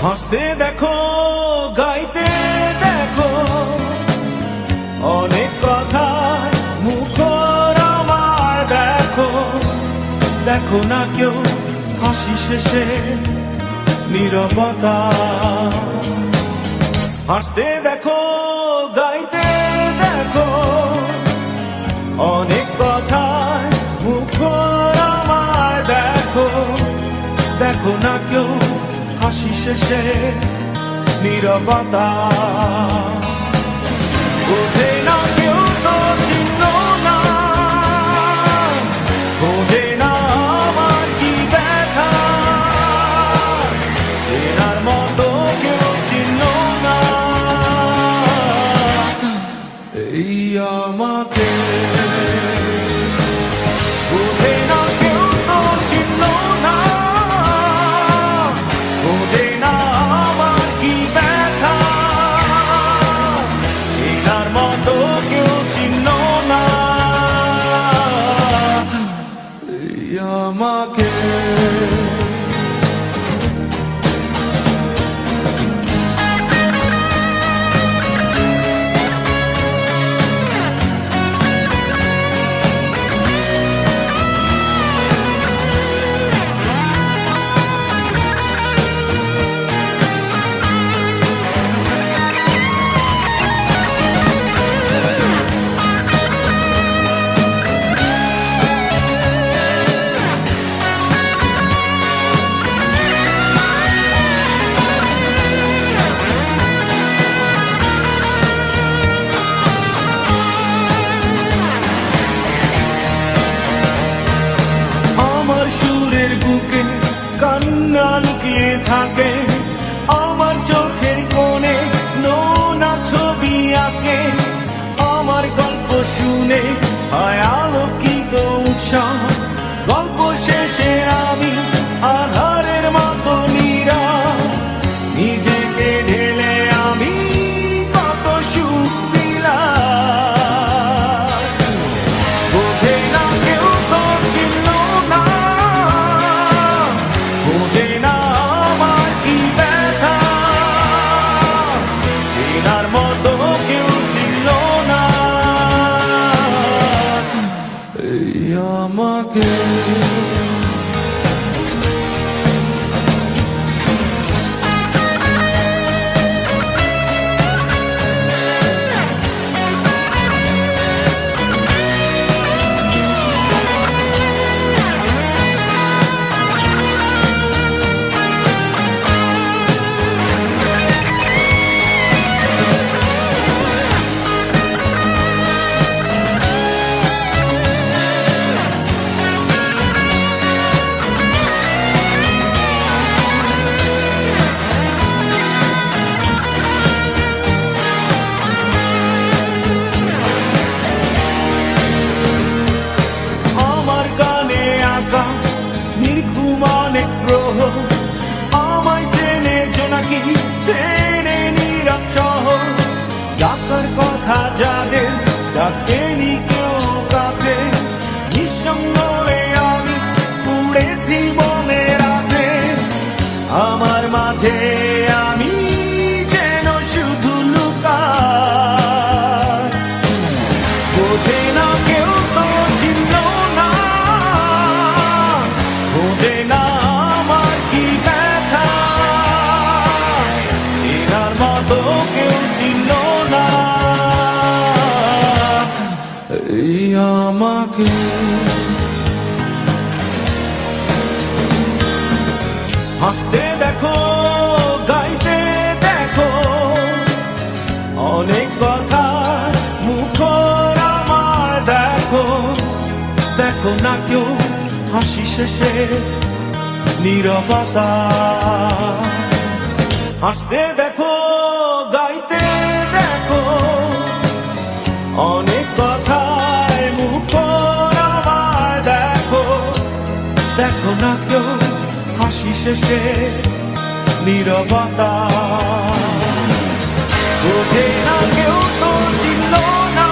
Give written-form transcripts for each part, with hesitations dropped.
হাসতে দেখো, গাইতে দেখো, অনেক কথা মুখর আমার দেখো। দেখো না কেউ হাসি শেষে নীরবতা। হাসতে দেখো, গাইতে দেখো, অনেক কথা মুখর আমার দেখো। দেখো না কেউ হাসি শেষে নীরবতা। বোঝে না কেউ তো চিহ্ন না, বোঝে না আমার কি ব্যথা। চেনার মতো কেউ চিহ্ন না এই আমাকে। বোঝে না কেউ তো চিহ্ন না, বোঝে না আমার কি ব্যথা। চেনার মতো কেউ চিহ্ন না এই আমাকে। সুরের বুকে কান্না লুকিয়ে থাকে, আমার চোখের কোণে নোনা ছবি আঁকে। আমার গল্প শুনে হয় আলোকিত উৎসাহ, গল্প শেষে আমি আধারের মতো নীরব। নিজেকে ঢেলে আমি কত সুখ দিলাম। বোঝে না কেউ তো চিহ্ন না, বোঝে না আমার কি ব্যথা। চেনার মতো কেউ চিহ্ন না এই আমাকে। নির্ঘুম অনেক গ্রহ আমায় চেনে জোনাকি, চেনে নীরব শহর। ডাকার কথা যাদের ডাকেনি কেউ কাছে, নিঃসঙ্গ হয়ে আমি পুড়েছি মনের আছে। আমার মাঝে আমি যেন শুধু লুকাই। বোঝে না কেউ তো চিহ্ন না, বোঝে না আমার কি ব্যথা। চেনার মতো কেউ চিহ্ন না এই আমাকে। হাসতে দেখো, গাইতে দেখো, অনেক কথা মুখর আমার দেখো। দেখো না কেউ হাসি শেষে নীরবতা। হাসতে দেখো, গাইতে দেখো, অনেক কথায় মুখর আমার দেখো। দেখো না কেউ হাসি শেষে নীরবতা। বোঝে না কেউ তো চিহ্ন না,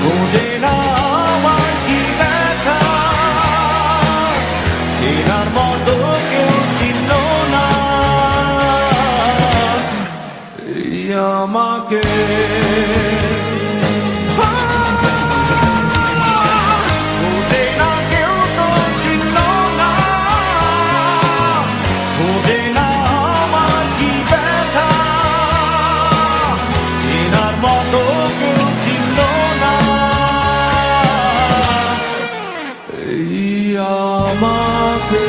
বোঝে না আমার কি ব্যথা। চেনার মতো কেউ চিহ্ন না আমাকে বোঝে না কেউ তো চিনল না, বোঝে না আমার কি ব্যথা, চেনার মতো কেউ চিনল না এই আমাকে।